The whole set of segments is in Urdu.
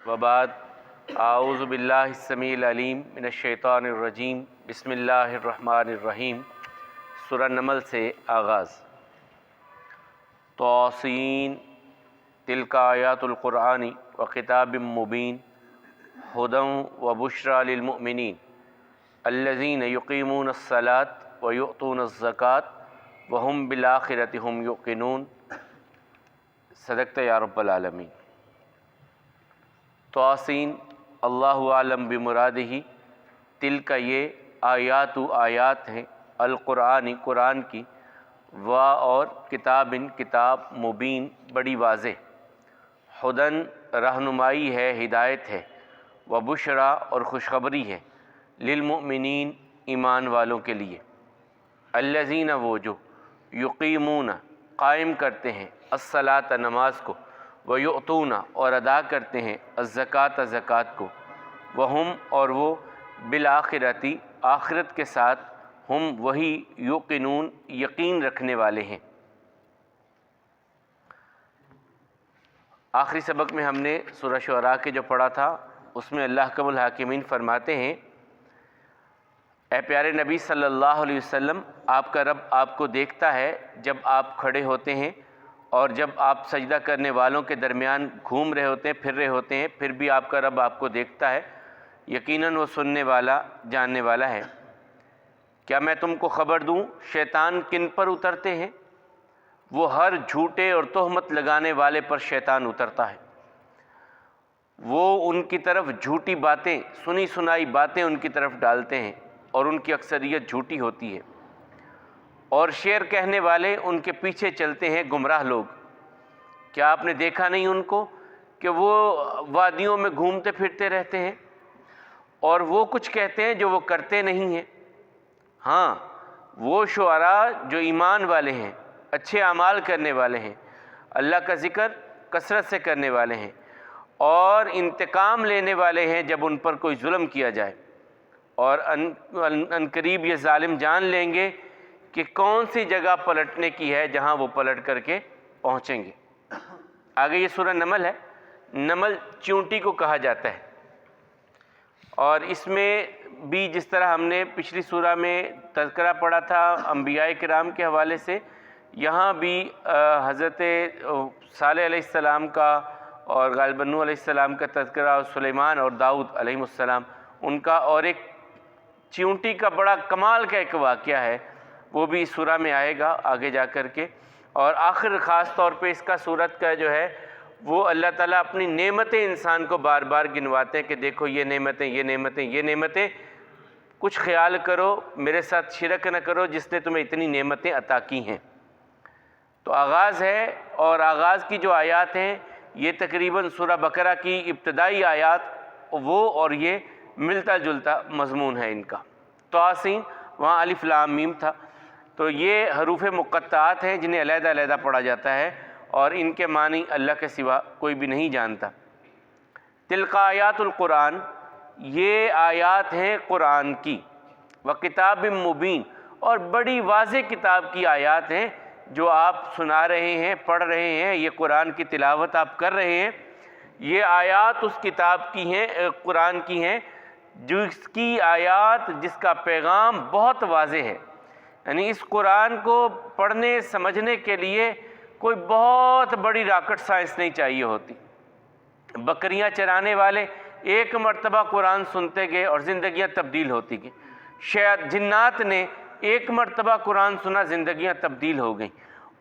وبعد اعوذ باللہ السمیع العلیم من الشیطان الرجیم بسم اللہ الرحمن الرحیم۔ سورہ نمل سے آغاز۔ طاسین تلک آیات القرآن و کتاب مبین ہدی و بشریٰ للمؤمنین الذین یقیمون الصلاۃ و یؤتون الزکاۃ وہم بالآخرۃ ہم یوقنون۔ صدقت یا رب العالمین۔ طاسین اللہ عالم بمرادہ، تلک یہ آیات ہیں القرآن قرآن کی، و اور کتاب مبین بڑی واضح، ہدن رہنمائی ہے ہدایت ہے، و بشریٰ اور خوشخبری ہے، للمؤمنین ایمان والوں کے لیے، الذین وہ جو یقیمون قائم کرتے ہیں الصلاۃ نماز کو، ویؤتون اور ادا کرتے ہیں الزکوٰۃ زکوٰۃ کو، وہم اور وہ بالآخرۃ آخرت کے ساتھ، ہم وہی یوقنون یقین رکھنے والے ہیں۔ آخری سبق میں ہم نے سورہ شعراء کے جو پڑھا تھا اس میں اللہ احکم الحاکمین فرماتے ہیں، اے پیارے نبی صلی اللہ علیہ وسلم، آپ کا رب آپ کو دیکھتا ہے جب آپ کھڑے ہوتے ہیں اور جب آپ سجدہ کرنے والوں کے درمیان گھوم رہے ہوتے ہیں، پھر رہے ہوتے ہیں، پھر بھی آپ کا رب آپ کو دیکھتا ہے، یقیناً وہ سننے والا جاننے والا ہے۔ کیا میں تم کو خبر دوں شیطان کن پر اترتے ہیں؟ وہ ہر جھوٹے اور تہمت لگانے والے پر شیطان اترتا ہے۔ وہ ان کی طرف جھوٹی باتیں، سنی سنائی باتیں ان کی طرف ڈالتے ہیں اور ان کی اکثریت جھوٹی ہوتی ہے، اور شعر کہنے والے ان کے پیچھے چلتے ہیں گمراہ لوگ۔ کیا آپ نے دیکھا نہیں ان کو کہ وہ وادیوں میں گھومتے پھرتے رہتے ہیں اور وہ کچھ کہتے ہیں جو وہ کرتے نہیں ہیں؟ ہاں، وہ شعراء جو ایمان والے ہیں، اچھے اعمال کرنے والے ہیں، اللہ کا ذکر کثرت سے کرنے والے ہیں اور انتقام لینے والے ہیں جب ان پر کوئی ظلم کیا جائے، اور ان قریب یہ ظالم جان لیں گے کہ کون سی جگہ پلٹنے کی ہے جہاں وہ پلٹ کر کے پہنچیں گے۔ آگے یہ سورہ نمل ہے۔ نمل چونٹی کو کہا جاتا ہے، اور اس میں بھی جس طرح ہم نے پچھلی سورہ میں تذکرہ پڑھا تھا انبیاء کرام کے حوالے سے، یہاں بھی حضرت صالح علیہ السلام کا اور غالباً نوح علیہ السلام کا تذکرہ، اور سلیمان اور داؤد علیہ السلام ان کا، اور ایک چیونٹی کا بڑا کمال کا ایک واقعہ ہے، وہ بھی اس سورہ میں آئے گا آگے جا کر کے۔ اور آخر خاص طور پہ اس کا سورت کا جو ہے وہ اللہ تعالیٰ اپنی نعمتیں انسان کو بار بار گنواتے ہیں کہ دیکھو یہ نعمتیں، یہ نعمتیں، یہ نعمتیں، کچھ خیال کرو، میرے ساتھ شرک نہ کرو جس نے تمہیں اتنی نعمتیں عطا کی ہیں۔ تو آغاز ہے، اور آغاز کی جو آیات ہیں یہ تقریباً سورہ بقرہ کی ابتدائی آیات وہ اور یہ ملتا جلتا مضمون ہے ان کا۔ طاسین، وہاں الف لام میم تھا، تو یہ حروف مقطعات ہیں جنہیں علیحدہ علیحدہ پڑھا جاتا ہے اور ان کے معنی اللہ کے سوا کوئی بھی نہیں جانتا۔ تلک آیات القرآن، یہ آیات ہیں قرآن کی، و کتاب مبین، اور بڑی واضح کتاب کی آیات ہیں جو آپ سنا رہے ہیں، پڑھ رہے ہیں، یہ قرآن کی تلاوت آپ کر رہے ہیں، یہ آیات اس کتاب کی ہیں، قرآن کی ہیں، جس کی آیات، جس کا پیغام بہت واضح ہے۔ یعنی اس قرآن کو پڑھنے سمجھنے کے لیے کوئی بہت بڑی راکٹ سائنس نہیں چاہیے ہوتی۔ بکریاں چرانے والے ایک مرتبہ قرآن سنتے گئے اور زندگیاں تبدیل ہوتی گئیں۔ جنات نے ایک مرتبہ قرآن سنا، زندگیاں تبدیل ہو گئیں،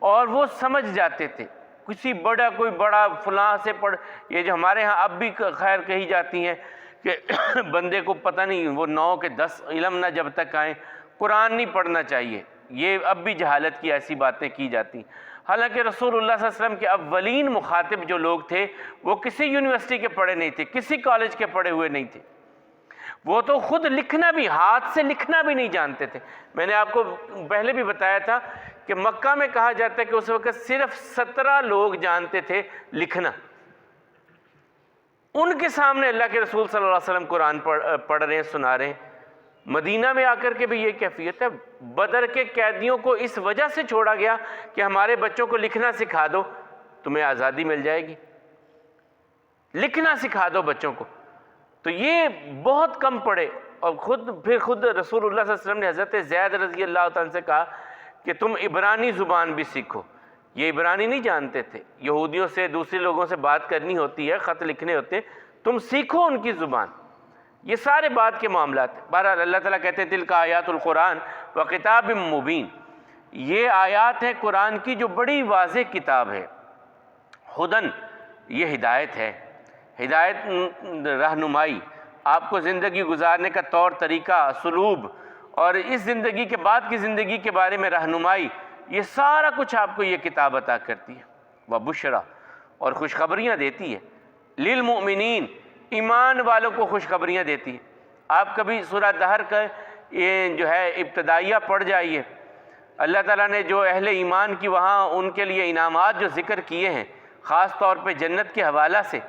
اور وہ سمجھ جاتے تھے۔ کوئی بڑا فلاں سے پڑھ، یہ جو ہمارے ہاں اب بھی خیر کہی جاتی ہیں کہ بندے کو پتہ نہیں، وہ 9 کے 10 علم نہ جب تک آئیں قرآن نہیں پڑھنا چاہیے، یہ اب بھی جہالت کی ایسی باتیں کی جاتی ہیں۔ حالانکہ رسول اللہ صلی اللہ علیہ وسلم کے اولین مخاطب جو لوگ تھے وہ کسی یونیورسٹی کے پڑھے نہیں تھے، کسی کالج کے پڑھے ہوئے نہیں تھے، وہ تو خود لکھنا بھی، ہاتھ سے لکھنا بھی نہیں جانتے تھے۔ میں نے آپ کو پہلے بھی بتایا تھا کہ مکہ میں کہا جاتا ہے کہ اس وقت صرف 17 لوگ جانتے تھے لکھنا، ان کے سامنے اللہ کے رسول صلی اللہ علیہ وسلم قرآن پڑھ رہے ہیں، سنا رہے ہیں۔ مدینہ میں آ کر کے بھی یہ کیفیت ہے۔ بدر کے قیدیوں کو اس وجہ سے چھوڑا گیا کہ ہمارے بچوں کو لکھنا سکھا دو، تمہیں آزادی مل جائے گی۔ لکھنا سکھا دو بچوں کو. تو یہ بہت کم پڑھے. اور خود رسول اللہ صلی اللہ علیہ وسلم نے حضرت زید رضی اللہ تعالیٰ سے کہا کہ تم عبرانی زبان بھی سیکھو. یہ عبرانی نہیں جانتے تھے، یہودیوں سے دوسرے لوگوں سے بات کرنی ہوتی ہے، خط لکھنے ہوتے ہیں، تم سیکھو ان کی زبان. یہ سارے بات کے معاملات ہیں. بہرحال اللہ تعالیٰ کہتے ہیں تلک آیات القرآن و کتاب مبین. یہ آیات ہیں قرآن کی جو بڑی واضح کتاب ہے. ہدن، یہ ہدایت ہے، ہدایت رہنمائی، آپ کو زندگی گزارنے کا طور طریقہ، اسلوب، اور اس زندگی کے بعد کی زندگی کے بارے میں رہنمائی، یہ سارا کچھ آپ کو یہ کتاب عطا کرتی ہے. وبشرا، اور خوشخبریاں دیتی ہے. للمؤمنین، ایمان والوں کو خوشخبریاں دیتی ہے. آپ کبھی سورہ دہر کا یہ جو ہے ابتدائیہ پڑھ جائیے. اللہ تعالیٰ نے جو اہل ایمان کی وہاں ان کے لیے انعامات جو ذکر کیے ہیں، خاص طور پہ جنت کے حوالہ سے.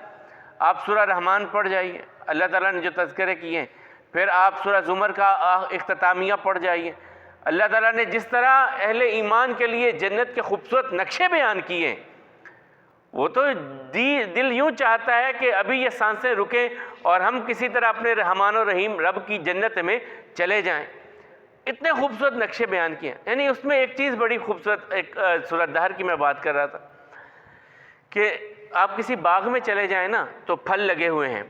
آپ سورہ رحمان پڑھ جائیے، اللہ تعالیٰ نے جو تذکرے کیے ہیں. پھر آپ سورہ زمر کا اختتامیہ پڑھ جائیے. اللہ تعالیٰ نے جس طرح اہل ایمان کے لیے جنت کے خوبصورت نقشے بیان کیے ہیں، وہ تو دل یوں چاہتا ہے کہ ابھی یہ سانسیں رکیں اور ہم کسی طرح اپنے رحمان و رحیم رب کی جنت میں چلے جائیں. اتنے خوبصورت نقشے بیان کیے ہیں. یعنی اس میں ایک چیز بڑی خوبصورت، ایک سورہ دہر کی میں بات کر رہا تھا کہ آپ کسی باغ میں چلے جائیں نا تو پھل لگے ہوئے ہیں،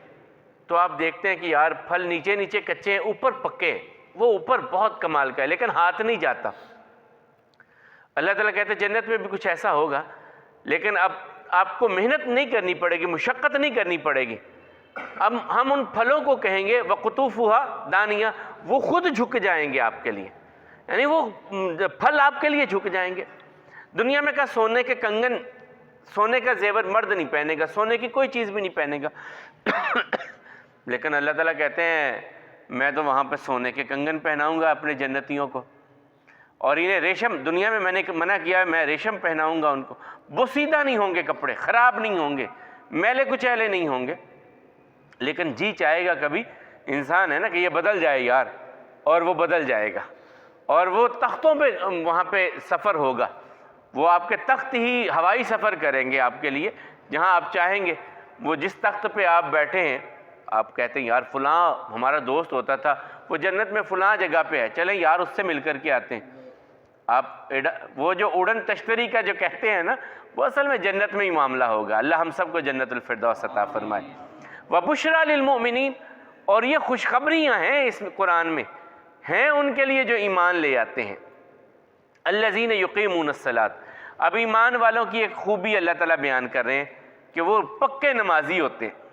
تو آپ دیکھتے ہیں کہ یار پھل نیچے نیچے کچے ہیں، اوپر پکے ہیں. وہ اوپر بہت کمال کا ہے لیکن ہاتھ نہیں جاتا. اللہ تعالیٰ کہتے ہیں جنت میں بھی کچھ ایسا ہوگا، لیکن اب آپ کو محنت نہیں کرنی پڑے گی، مشقت نہیں کرنی پڑے گی. اب ہم ان پھلوں کو کہیں گے وَقُطُوفُهَا دانیہ، وہ خود جھک جائیں گے آپ کے لیے. یعنی وہ پھل آپ کے لیے جھک جائیں گے. دنیا میں کا سونے کے کنگن، سونے کا زیور مرد نہیں پہنے گا، سونے کی کوئی چیز بھی نہیں پہنے گا. لیکن اللہ تعالیٰ کہتے ہیں میں تو وہاں پہ سونے کے کنگن پہناؤں گا اپنے جنتیوں کو، اور انہیں ریشم، دنیا میں نے منع کیا ہے میں ریشم پہناؤں گا ان کو. بوسیدہ نہیں ہوں گے کپڑے، خراب نہیں ہوں گے، میلے کچیلے نہیں ہوں گے. لیکن جی چاہے گا کبھی، انسان ہے نا، کہ یہ بدل جائے یار، اور وہ بدل جائے گا. اور وہ تختوں پہ وہاں پہ سفر ہوگا. وہ آپ کے تخت ہی ہوائی سفر کریں گے آپ کے لیے، جہاں آپ چاہیں گے. وہ جس تخت پہ آپ بیٹھے ہیں، آپ کہتے ہیں یار فلاں ہمارا دوست ہوتا تھا، وہ جنت میں فلاں جگہ پہ ہے، چلیں یار اس سے مل کر کے آتے ہیں. آپ وہ جو اڑن تشتری کا جو کہتے ہیں نا، وہ اصل میں جنت میں ہی معاملہ ہوگا. اللہ ہم سب کو جنت الفردوس عطا فرمائے. وَبُشْرَى لِلْمُؤْمِنِينَ، اور یہ خوشخبریاں ہیں اس قرآن میں، ہیں ان کے لیے جو ایمان لے آتے ہیں. الَّذِينَ يُقِيمُونَ الصَّلَاةَ، اب ایمان والوں کی ایک خوبی اللہ تعالیٰ بیان کر رہے ہیں کہ وہ پکے نمازی ہوتے ہیں.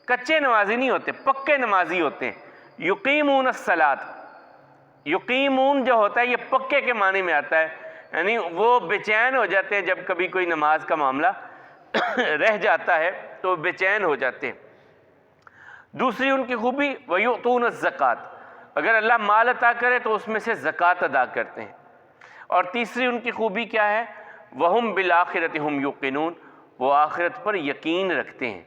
کچے نمازی نہیں ہوتے، پکے نمازی ہوتے ہیں. یقیمون الصلاۃ، یقیمون جو ہوتا ہے یہ پکے کے معنی میں آتا ہے. یعنی وہ بے چین ہو جاتے ہیں جب کبھی کوئی نماز کا معاملہ رہ جاتا ہے تو بے چین ہو جاتے ہیں. دوسری ان کی خوبی وَيُؤْتُونَ الزَّكَاةَ، اگر اللہ مال عطا کرے تو اس میں سے زکوٰۃ ادا کرتے ہیں. اور تیسری ان کی خوبی کیا ہے؟ وَهُمْ بِالْآخِرَةِ هُمْ يُوقِنُونَ، وہ آخرت پر یقین رکھتے ہیں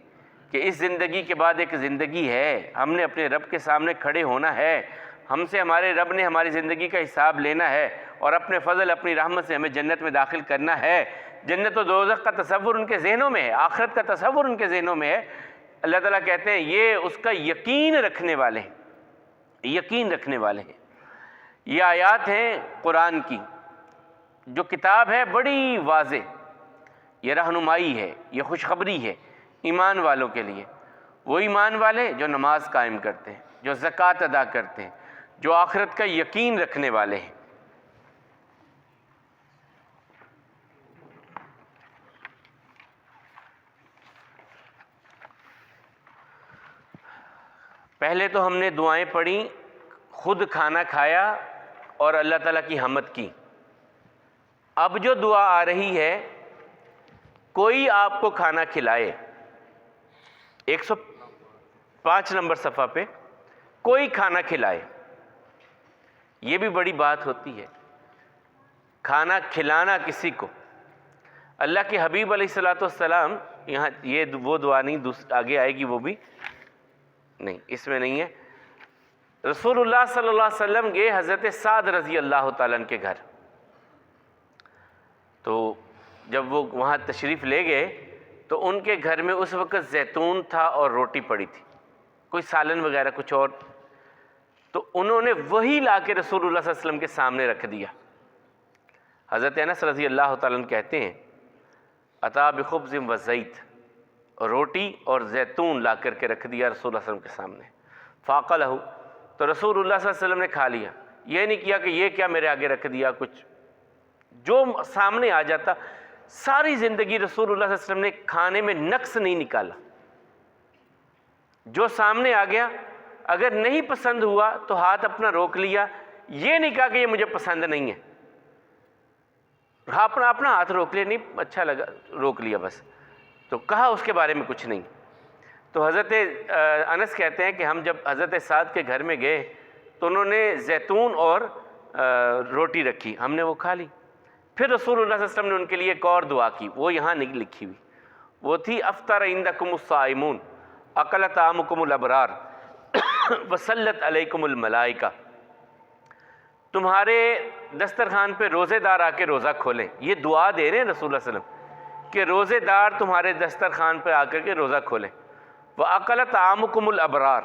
کہ اس زندگی کے بعد ایک زندگی ہے، ہم نے اپنے رب کے سامنے کھڑے ہونا ہے، ہم سے ہمارے رب نے ہماری زندگی کا حساب لینا ہے، اور اپنے فضل اپنی رحمت سے ہمیں جنت میں داخل کرنا ہے. جنت و دوزخ کا تصور ان کے ذہنوں میں ہے، آخرت کا تصور ان کے ذہنوں میں ہے. اللہ تعالیٰ کہتے ہیں یہ اس کا یقین رکھنے والے ہیں، یقین رکھنے والے ہیں. یہ آیات ہیں قرآن کی، جو کتاب ہے بڑی واضح، یہ رہنمائی ہے، یہ خوشخبری ہے ایمان والوں کے لیے. وہ ایمان والے جو نماز قائم کرتے ہیں، جو زکوٰۃ ادا کرتے ہیں، جو آخرت کا یقین رکھنے والے ہیں. پہلے تو ہم نے دعائیں پڑھی، خود کھانا کھایا اور اللہ تعالیٰ کی حمد کی. اب جو دعا آ رہی ہے، کوئی آپ کو کھانا کھلائے، 105 نمبر صفحہ پہ کوئی کھانا کھلائے. یہ بھی بڑی بات ہوتی ہے، کھانا کھلانا کسی کو. اللہ کے حبیب علیہ السلام، یہاں یہ وہ دعا نہیں آگے آئے گی، وہ بھی نہیں، اس میں نہیں ہے. رسول اللہ صلی اللہ علیہ وسلم گئے حضرت سعد رضی اللہ تعالیٰ عنہ کے گھر. تو جب وہ وہاں تشریف لے گئے تو ان کے گھر میں اس وقت زیتون تھا اور روٹی پڑی تھی، کوئی سالن وغیرہ کچھ اور، تو انہوں نے وہی لا کے رسول اللہ صلی اللہ علیہ وسلم کے سامنے رکھ دیا۔ حضرت انس رضی اللہ تعالیٰ عنہ کہتے ہیں اتا بخبز و زیت، روٹی اور زیتون لا کر کے رکھ دیا رسول اللہ صلی اللہ علیہ وسلم کے سامنے، فاقلہ، تو رسول اللہ صلی اللہ علیہ وسلم نے کھا لیا۔ یہ نہیں کیا کہ یہ کیا میرے آگے رکھ دیا، کچھ جو سامنے آ جاتا۔ ساری زندگی رسول اللہ صلی اللہ علیہ وسلم نے کھانے میں نقص نہیں نکالا، جو سامنے آ گیا اگر نہیں پسند ہوا تو ہاتھ اپنا روک لیا، یہ نہیں کہا کہ یہ مجھے پسند نہیں ہے، اپنا ہاتھ روک لیا، نہیں اچھا لگا روک لیا بس، تو کہا اس کے بارے میں کچھ نہیں۔ تو حضرت انس کہتے ہیں کہ ہم جب حضرت سعد کے گھر میں گئے تو انہوں نے زیتون اور روٹی رکھی، ہم نے وہ کھا لی۔ پھر رسول اللہ صلی اللہ علیہ وسلم نے ان کے لیے ایک اور دعا کی، وہ یہاں نہیں لکھی ہوئی، وہ تھی افطر عندکم الصائمون اکل طعامکم الابرار وصلت علیکم الملائکہ، تمہارے دسترخوان پہ روزے دار آ کے روزہ کھولیں۔ یہ دعا دے رہے ہیں رسول اللہ صلی اللہ علیہ وسلم کہ روزے دار تمہارے دسترخوان پہ آ کر کے روزہ کھولیں۔ وَأَكَلَ طَعَامُكُمُ الْأَبْرَارُ،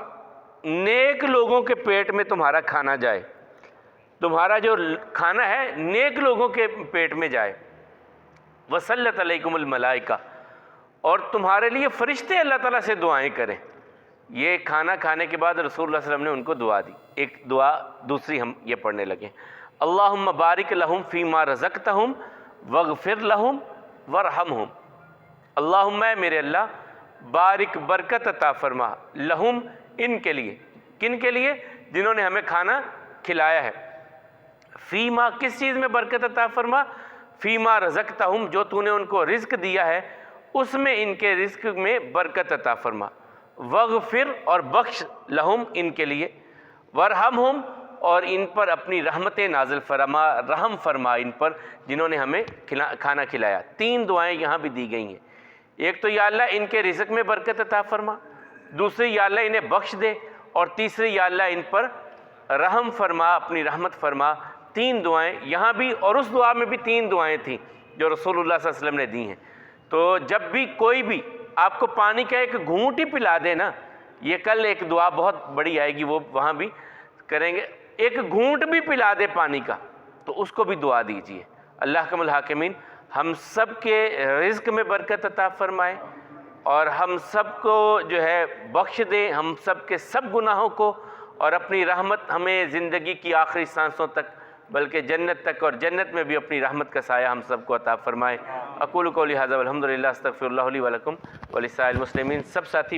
نیک لوگوں کے پیٹ میں تمہارا کھانا جائے، تمہارا جو کھانا ہے نیک لوگوں کے پیٹ میں جائے۔ وَصَلَّتْ عَلَيْكُمُ الْمَلَائِكَةُ، اور تمہارے لیے فرشتے اللہ تعالیٰ سے دعائیں کریں۔ یہ کھانا کھانے کے بعد رسول اللہ صلی اللہ علیہ وسلم نے ان کو دعا دی۔ ایک دعا دوسری ہم یہ پڑھنے لگے، اللہم بارک لہم فیما رزقتہم واغفر لہم وارحمہم، اللہم اے میرے اللہ بارک برکت عطا فرما لہم، ان کے لیے، کن کے لیے؟ جنہوں نے ہمیں کھانا کھلایا ہے۔ فیما کس چیز میں برکت عطا فرما؟ فیما رزقتہم، جو تو نے ان کو رزق دیا ہے اس میں ان کے رزق میں برکت عطا فرما۔ وغفر، اور بخش، لہم، ان کے لیے، ورحمہم، اور ان پر اپنی رحمتیں نازل فرما، رحم فرما ان پر جنہوں نے ہمیں کھانا کھلایا۔ تین دعائیں یہاں بھی دی گئی ہیں، ایک تو یا اللہ ان کے رزق میں برکت عطا فرما، دوسری یا اللہ انہیں بخش دے، اور تیسری یا اللہ ان پر رحم فرما، اپنی رحمت فرما۔ تین دعائیں یہاں بھی، اور اس دعا میں بھی تین دعائیں تھیں جو رسول اللہ صلی اللہ علیہ وسلم نے دی ہیں۔ تو جب بھی کوئی بھی آپ کو پانی کا ایک گھونٹ ہی پلا دے نا، یہ کل ایک دعا بہت بڑی آئے گی، وہ وہاں بھی کریں گے، ایک گھونٹ بھی پلا دے پانی کا تو اس کو بھی دعا دیجیے۔ اللہ احکم الحاکمین ہم سب کے رزق میں برکت عطا فرمائے، اور ہم سب کو جو ہے بخش دیں، ہم سب کے سب گناہوں کو، اور اپنی رحمت ہمیں زندگی کی آخری سانسوں تک بلکہ جنت تک، اور جنت میں بھی اپنی رحمت کا سایہ ہم سب کو عطا فرمائے۔ اقول قولی ھذا والحمد للہ، استغفر اللہ لی ولکم ولسائر المسلمین۔ سب ساتھی